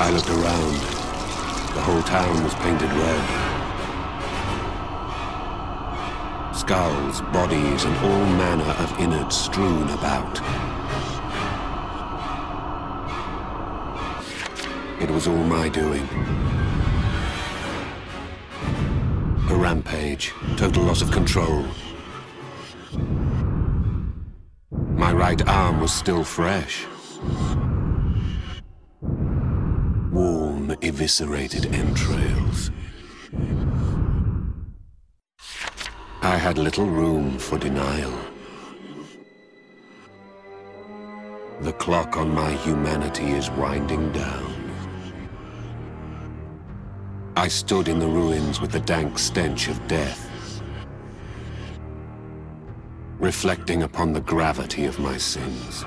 I looked around. The whole town was painted red. Skulls, bodies, and all manner of innards strewn about. It was all my doing. A rampage, total loss of control. My right arm was still fresh. Warm, eviscerated entrails. I had little room for denial. The clock on my humanity is winding down. I stood in the ruins with the dank stench of death, reflecting upon the gravity of my sins.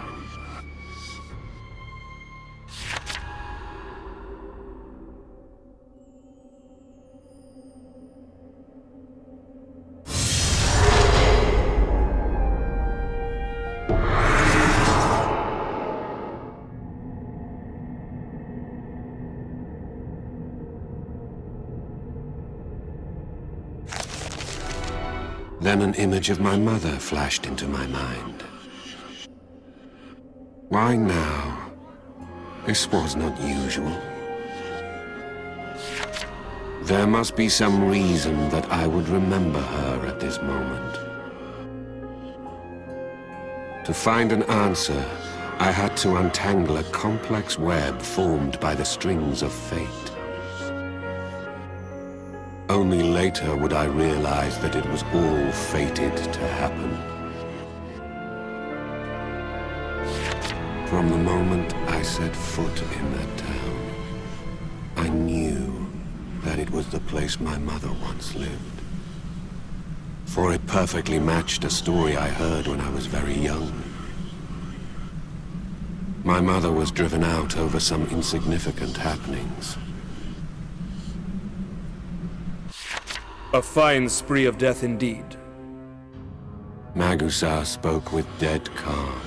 Then an image of my mother flashed into my mind. Why now? This was not usual. There must be some reason that I would remember her at this moment. To find an answer, I had to untangle a complex web formed by the strings of fate. Only later would I realize that it was all fated to happen. From the moment I set foot in that town, I knew that it was the place my mother once lived. For it perfectly matched a story I heard when I was very young. My mother was driven out over some insignificant happenings. A fine spree of death indeed. Magusa spoke with dead calm.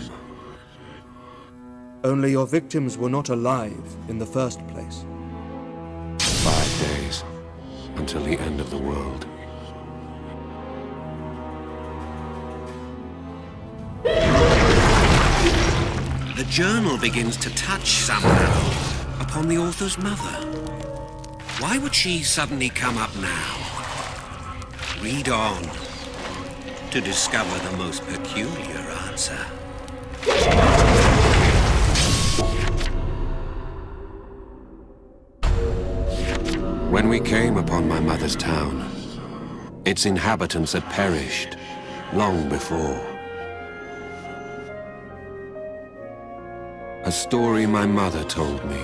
Only your victims were not alive in the first place. 5 days, until the end of the world. The journal begins to touch somehow upon the author's mother. Why would she suddenly come up now? Read on to discover the most peculiar answer. When we came upon my mother's town, its inhabitants had perished long before. A story my mother told me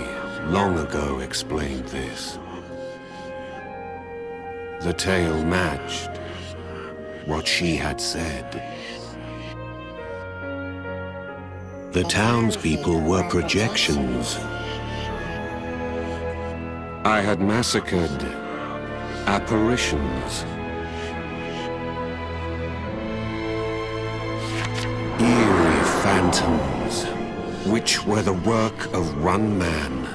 long ago explained this. The tale matched what she had said. The townspeople were projections. I had massacred apparitions. Eerie phantoms, which were the work of one man.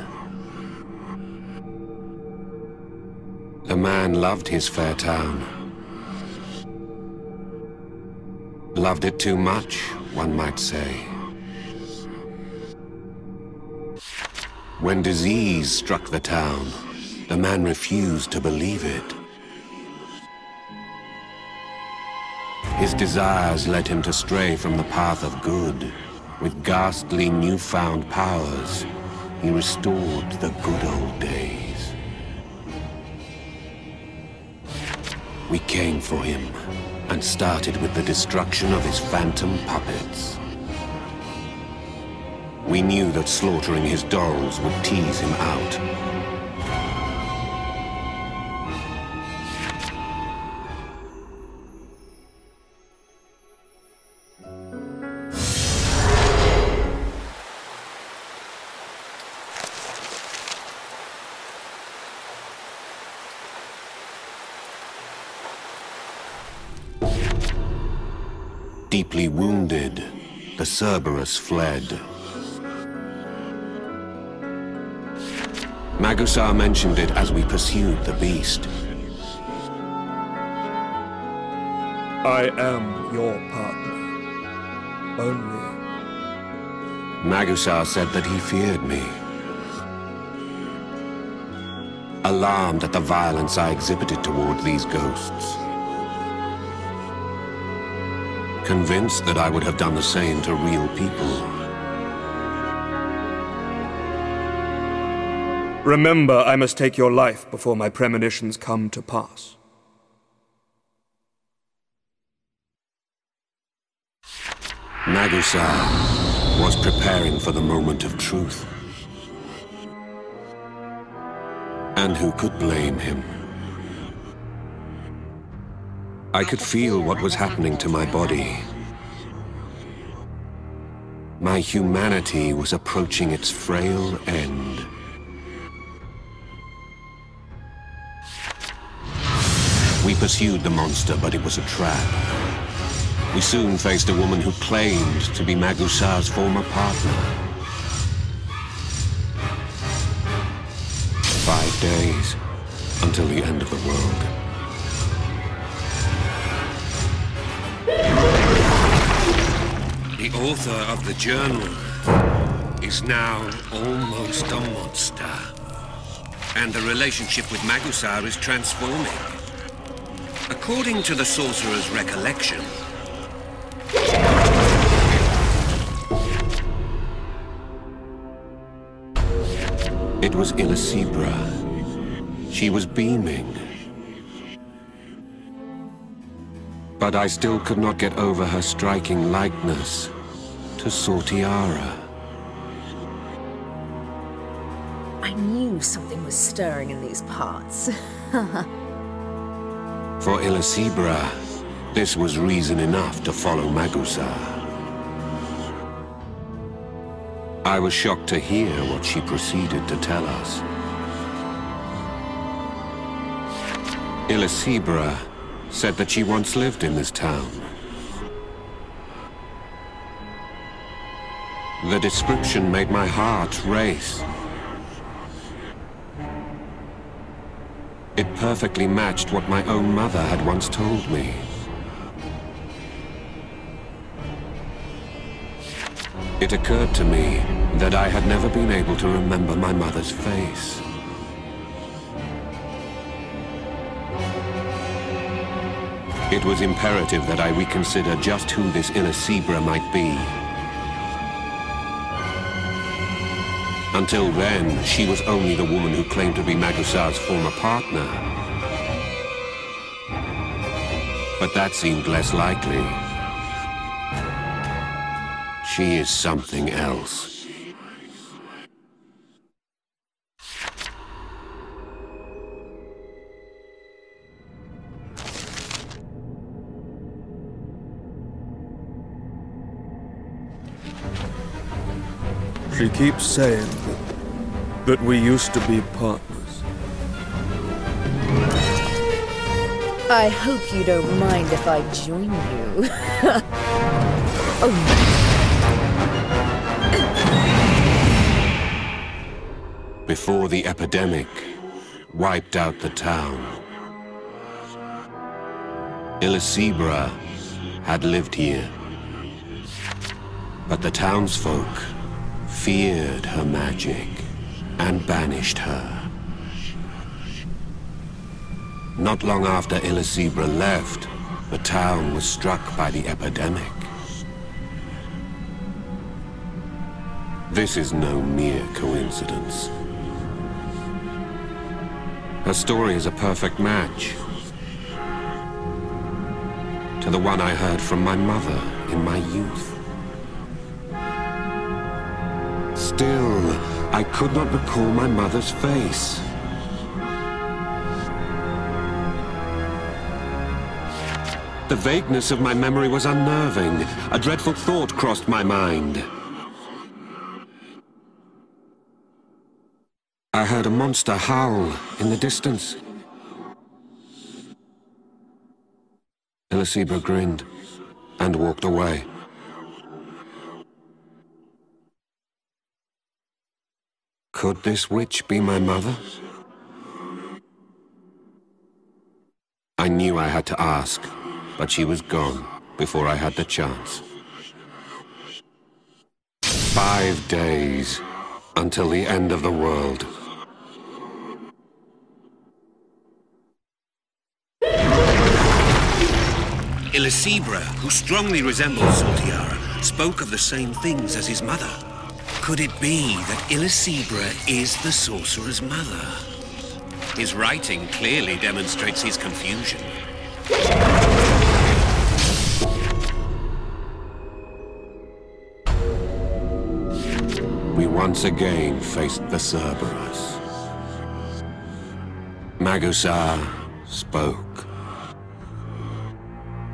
The man loved his fair town. Loved it too much, one might say. When disease struck the town, the man refused to believe it. His desires led him to stray from the path of good. With ghastly newfound powers, he restored the good old days. We came for him, and started with the destruction of his phantom puppets. We knew that slaughtering his dolls would tease him out. Deeply wounded, the Cerberus fled. Magusar mentioned it as we pursued the beast. I am your partner. Only. Magusar said that he feared me. Alarmed at the violence I exhibited toward these ghosts. Convinced that I would have done the same to real people. Remember, I must take your life before my premonitions come to pass. Magusar was preparing for the moment of truth. And who could blame him? I could feel what was happening to my body. My humanity was approaching its frail end. We pursued the monster, but it was a trap. We soon faced a woman who claimed to be Magusar's former partner. 5 days until the end of the world. The author of the journal is now almost a monster. And the relationship with Magusar is transforming. According to the sorcerer's recollection, it was Illicebra. She was beaming. But I still could not get over her striking likeness to Sortiara. I knew something was stirring in these parts. For Illicebra, this was reason enough to follow Magusar. I was shocked to hear what she proceeded to tell us. Illicebra said that she once lived in this town. The description made my heart race. It perfectly matched what my own mother had once told me. It occurred to me that I had never been able to remember my mother's face. It was imperative that I reconsider just who this Illicebra might be. Until then, she was only the woman who claimed to be Magusar's former partner. But that seemed less likely. She is something else. She keeps saying that we used to be partners. I hope you don't mind if I join you. Oh. Before the epidemic wiped out the town, Illicebra had lived here. But the townsfolk feared her magic and banished her. Not long after Illicebra left, the town was struck by the epidemic. This is no mere coincidence. Her story is a perfect match to the one I heard from my mother in my youth. Still, I could not recall my mother's face. The vagueness of my memory was unnerving. A dreadful thought crossed my mind. I heard a monster howl in the distance. Illicebra grinned. and walked away. Could this witch be my mother? I knew I had to ask, but she was gone before I had the chance. 5 days until the end of the world. Illicebra, who strongly resembled Saltiara, spoke of the same things as his mother. Could it be that Illicebra is the sorcerer's mother? His writing clearly demonstrates his confusion. We once again faced the Cerberus. Magusar spoke.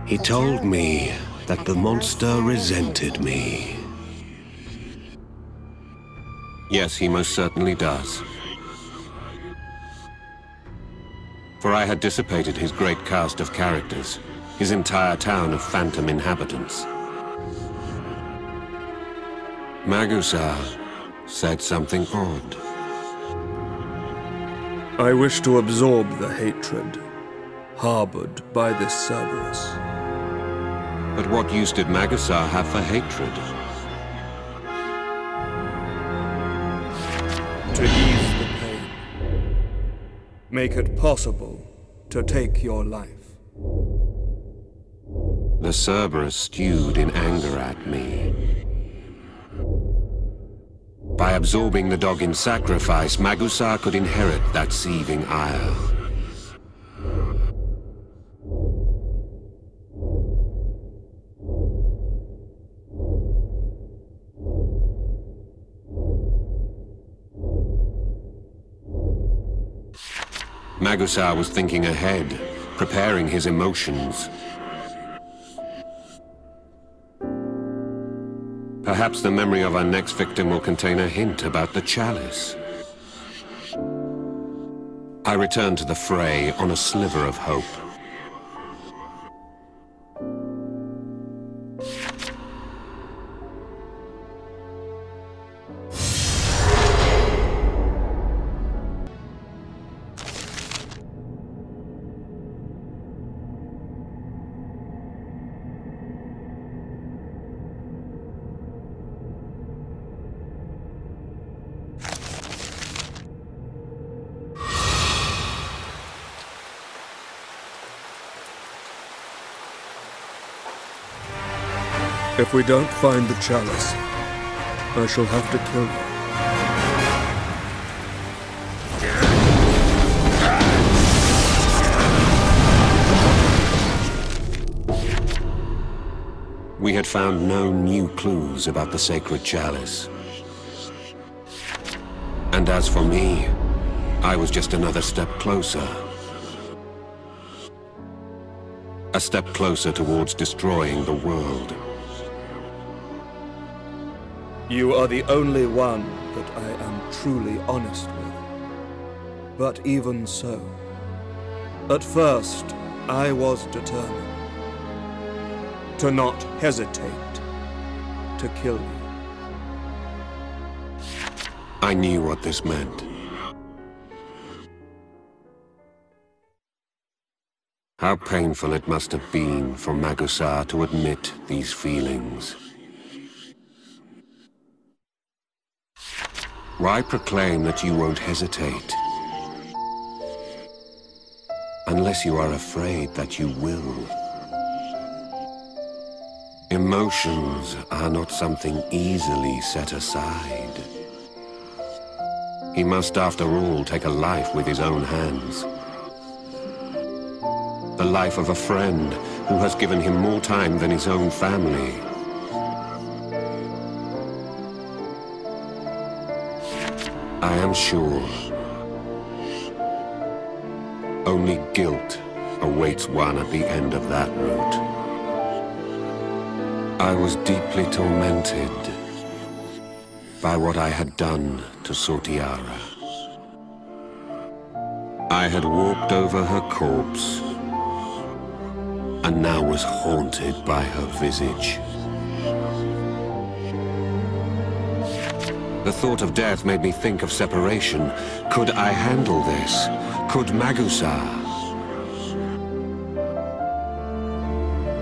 He told me that the monster resented me. Yes, he most certainly does. For I had dissipated his great cast of characters, his entire town of phantom inhabitants. Magusar said something odd. I wish to absorb the hatred harbored by this Cerberus. But what use did Magusar have for hatred? To ease the pain. Make it possible to take your life. The Cerberus stewed in anger at me. By absorbing the dog in sacrifice, Magusar could inherit that seething ire. Magusar was thinking ahead, preparing his emotions. Perhaps the memory of our next victim will contain a hint about the chalice. I returned to the fray on a sliver of hope. If we don't find the chalice, I shall have to kill you. We had found no new clues about the sacred chalice. And as for me, I was just another step closer. A step closer towards destroying the world. You are the only one that I am truly honest with. But even so, at first I was determined to not hesitate to kill you. I knew what this meant. How painful it must have been for Magusar to admit these feelings. Why proclaim that you won't hesitate? Unless you are afraid that you will. Emotions are not something easily set aside. He must, after all, take a life with his own hands. The life of a friend who has given him more time than his own family. I am sure only guilt awaits one at the end of that route. I was deeply tormented by what I had done to Saltiara. I had walked over her corpse, and now was haunted by her visage. The thought of death made me think of separation. Could I handle this? Could Magusa?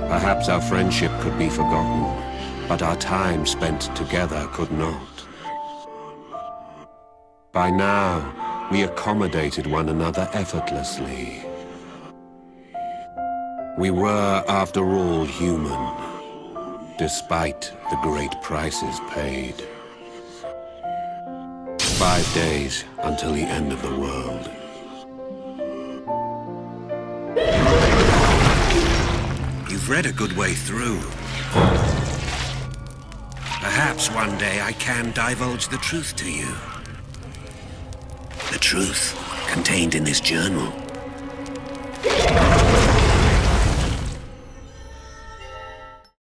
Perhaps our friendship could be forgotten, but our time spent together could not. By now, we accommodated one another effortlessly. We were, after all, human, despite the great prices paid. 5 days until the end of the world. You've read a good way through. Perhaps one day I can divulge the truth to you. The truth contained in this journal.